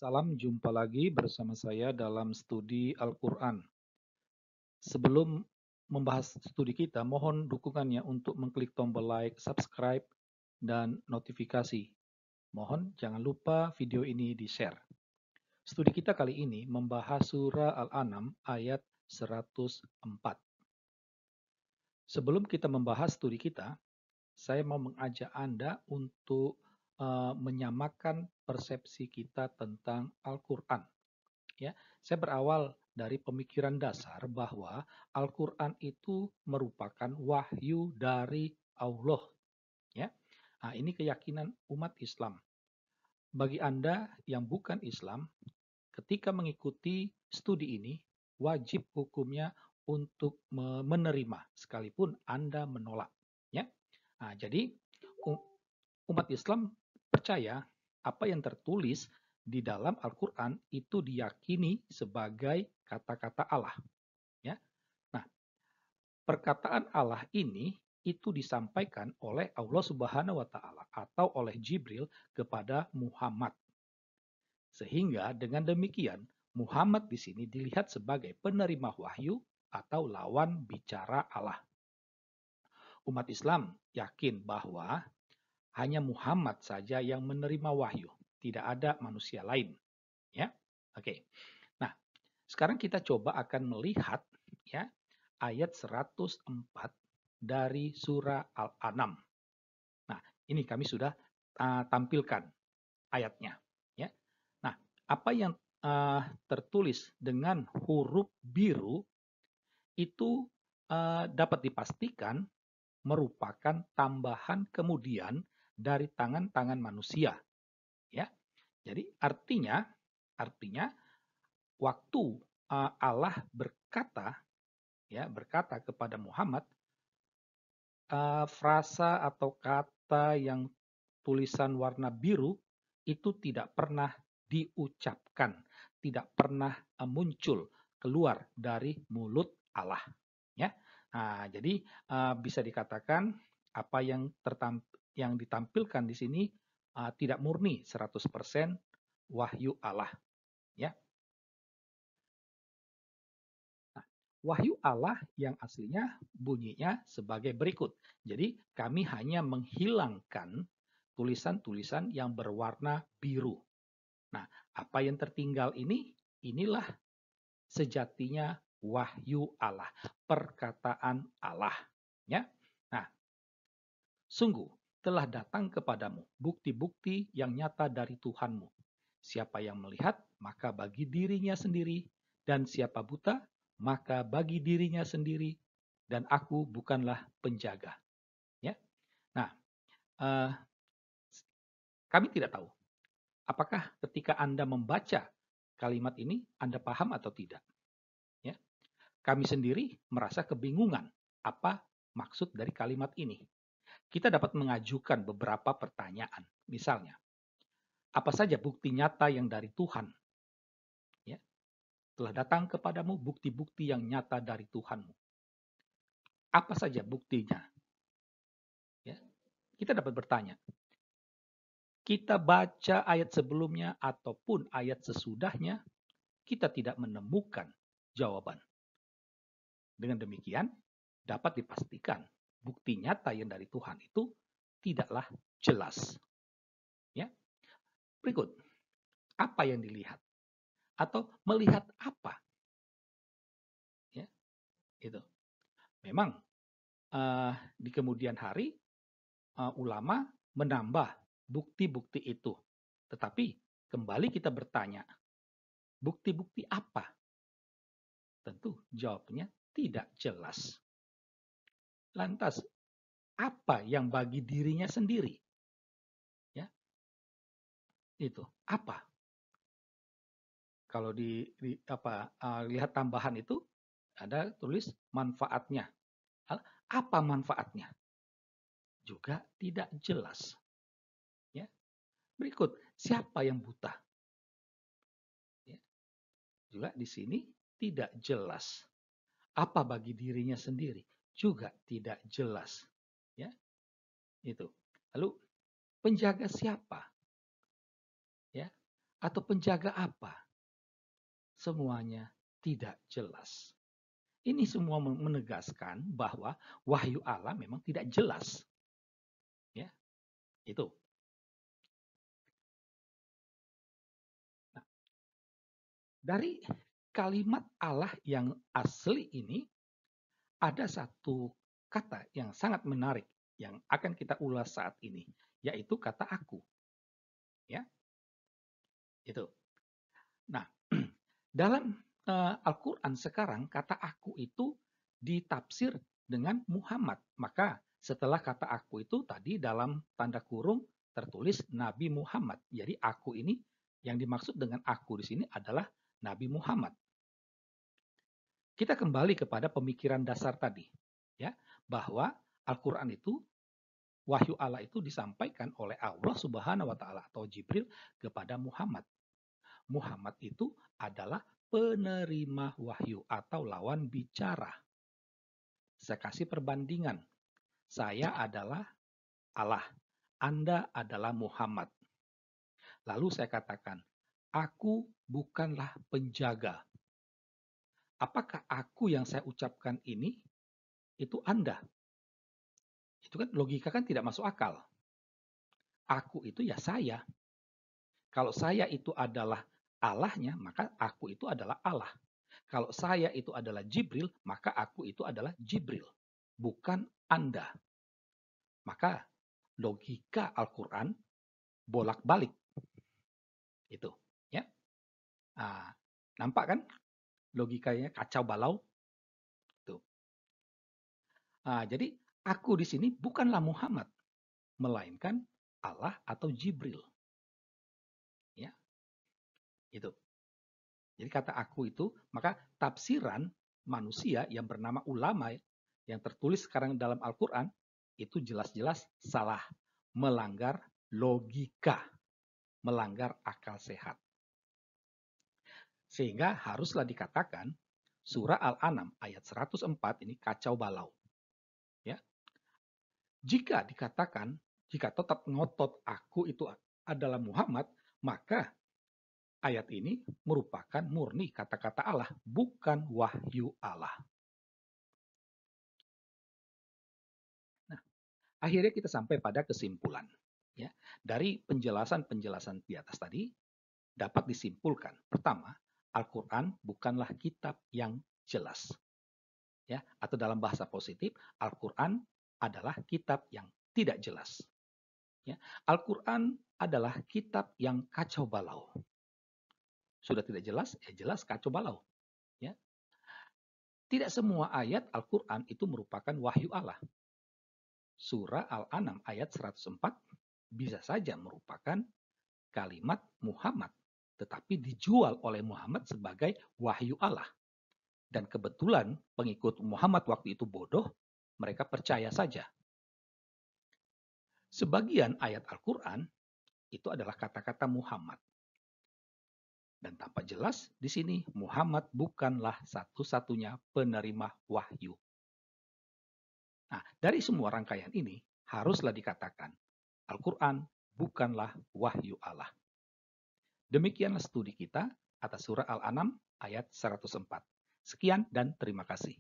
Salam jumpa lagi bersama saya dalam studi Al-Quran. Sebelum membahas studi kita, mohon dukungannya untuk mengklik tombol like, subscribe, dan notifikasi. Mohon jangan lupa video ini di-share. Studi kita kali ini membahas surah Al-An'am ayat 104. Sebelum kita membahas studi kita, saya mau mengajak Anda untuk menyamakan persepsi kita tentang Al-Quran. Ya, saya berawal dari pemikiran dasar bahwa Al-Quran itu merupakan wahyu dari Allah. Ya, nah, ini keyakinan umat Islam. Bagi Anda yang bukan Islam, ketika mengikuti studi ini, wajib hukumnya untuk menerima, sekalipun Anda menolak. Ya, nah, jadi umat Islam percaya apa yang tertulis di dalam Al-Quran itu diyakini sebagai kata-kata Allah. Ya. Nah, perkataan Allah ini itu disampaikan oleh Allah Subhanahu wa Ta'ala atau oleh Jibril kepada Muhammad. Sehingga dengan demikian Muhammad di sini dilihat sebagai penerima wahyu atau lawan bicara Allah. Umat Islam yakin bahwa hanya Muhammad saja yang menerima wahyu, tidak ada manusia lain. Ya, oke. Nah, sekarang kita coba akan melihat ya ayat 104 dari surah Al-An'am. Nah, ini kami sudah tampilkan ayatnya. Ya. Nah, apa yang tertulis dengan huruf biru itu dapat dipastikan merupakan tambahan kemudian dari tangan-tangan manusia. Ya, jadi artinya waktu Allah berkata kepada Muhammad, frasa atau kata yang tulisan warna biru itu tidak pernah diucapkan, tidak pernah muncul keluar dari mulut Allah. Ya, nah, jadi bisa dikatakan apa yang ditampilkan di sini tidak murni 100% wahyu Allah. Ya. Nah, wahyu Allah yang aslinya bunyinya sebagai berikut. Jadi kami hanya menghilangkan tulisan-tulisan yang berwarna biru. Nah, apa yang tertinggal inilah sejatinya wahyu Allah, perkataan Allah. Ya. Nah, sungguh telah datang kepadamu bukti-bukti yang nyata dari Tuhanmu. Siapa yang melihat, maka bagi dirinya sendiri, dan siapa buta, maka bagi dirinya sendiri, dan aku bukanlah penjaga. Ya. Nah, eh, kami tidak tahu apakah ketika Anda membaca kalimat ini Anda paham atau tidak. Ya. Kami sendiri merasa kebingungan apa maksud dari kalimat ini. Kita dapat mengajukan beberapa pertanyaan. Misalnya, apa saja bukti nyata yang dari Tuhan? Ya, telah datang kepadamu bukti-bukti yang nyata dari Tuhanmu. Apa saja buktinya? Ya, kita dapat bertanya. Kita baca ayat sebelumnya ataupun ayat sesudahnya, kita tidak menemukan jawaban. Dengan demikian, dapat dipastikan bukti nyata yang dari Tuhan itu tidaklah jelas. Ya. Berikut, apa yang dilihat? Atau melihat apa? Ya, itu. Memang di kemudian hari ulama menambah bukti-bukti itu. Tetapi kembali kita bertanya, bukti-bukti apa? Tentu jawabnya tidak jelas. Lantas, apa yang bagi dirinya sendiri? Ya, itu apa? Kalau lihat tambahan itu ada tulis manfaatnya. Apa manfaatnya? Juga tidak jelas. Ya. Berikut, siapa yang buta? Ya. Juga di sini tidak jelas. Apa bagi dirinya sendiri? Juga tidak jelas. Ya, itu. Lalu penjaga siapa? Ya, atau penjaga apa? Semuanya tidak jelas. Ini semua menegaskan bahwa wahyu Allah memang tidak jelas. Ya, itu. Nah, dari kalimat Allah yang asli ini ada satu kata yang sangat menarik yang akan kita ulas saat ini, yaitu kata aku. Ya, itu. Nah, dalam Al-Quran sekarang kata aku itu ditafsir dengan Muhammad. Maka setelah kata aku itu tadi dalam tanda kurung tertulis Nabi Muhammad. Jadi aku ini yang dimaksud dengan aku di sini adalah Nabi Muhammad. Kita kembali kepada pemikiran dasar tadi, ya, bahwa Al-Quran itu wahyu Allah itu disampaikan oleh Allah Subhanahu wa taala atau Jibril kepada Muhammad. Muhammad itu adalah penerima wahyu atau lawan bicara. Saya kasih perbandingan. Saya adalah Allah, Anda adalah Muhammad. Lalu saya katakan, aku bukanlah penjaga. Apakah aku yang saya ucapkan ini itu Anda? Itu kan logika kan tidak masuk akal. Aku itu ya saya. Kalau saya itu adalah Allahnya, maka aku itu adalah Allah. Kalau saya itu adalah Jibril, maka aku itu adalah Jibril, bukan Anda. Maka logika Al-Quran bolak-balik. Itu, ya. Nah, nampak kan logikanya kacau balau? Tuh. Nah, jadi aku di sini bukanlah Muhammad, melainkan Allah atau Jibril. Ya, itu. Jadi kata aku itu, maka tafsiran manusia yang bernama ulama yang tertulis sekarang dalam Al-Quran itu jelas-jelas salah, melanggar logika, melanggar akal sehat. Sehingga haruslah dikatakan surah Al-An'am ayat 104 ini kacau balau. Ya. Jika dikatakan, jika tetap ngotot aku itu adalah Muhammad, maka ayat ini merupakan murni kata-kata Allah, bukan wahyu Allah. Nah, akhirnya kita sampai pada kesimpulan. Ya, dari penjelasan-penjelasan di atas tadi dapat disimpulkan. Pertama, Al-Quran bukanlah kitab yang jelas. Ya, atau dalam bahasa positif, Al-Quran adalah kitab yang tidak jelas. Ya, Al-Quran adalah kitab yang kacau balau. Sudah tidak jelas, ya jelas kacau balau. Ya. Tidak semua ayat Al-Quran itu merupakan wahyu Allah. Surah Al-An'am ayat 104 bisa saja merupakan kalimat Muhammad, tetapi dijual oleh Muhammad sebagai wahyu Allah. Dan kebetulan pengikut Muhammad waktu itu bodoh, mereka percaya saja. Sebagian ayat Al-Quran itu adalah kata-kata Muhammad. Dan tampak jelas di sini Muhammad bukanlah satu-satunya penerima wahyu. Nah, dari semua rangkaian ini haruslah dikatakan Al-Quran bukanlah wahyu Allah. Demikianlah studi kita atas surah Al-An'am ayat 104. Sekian dan terima kasih.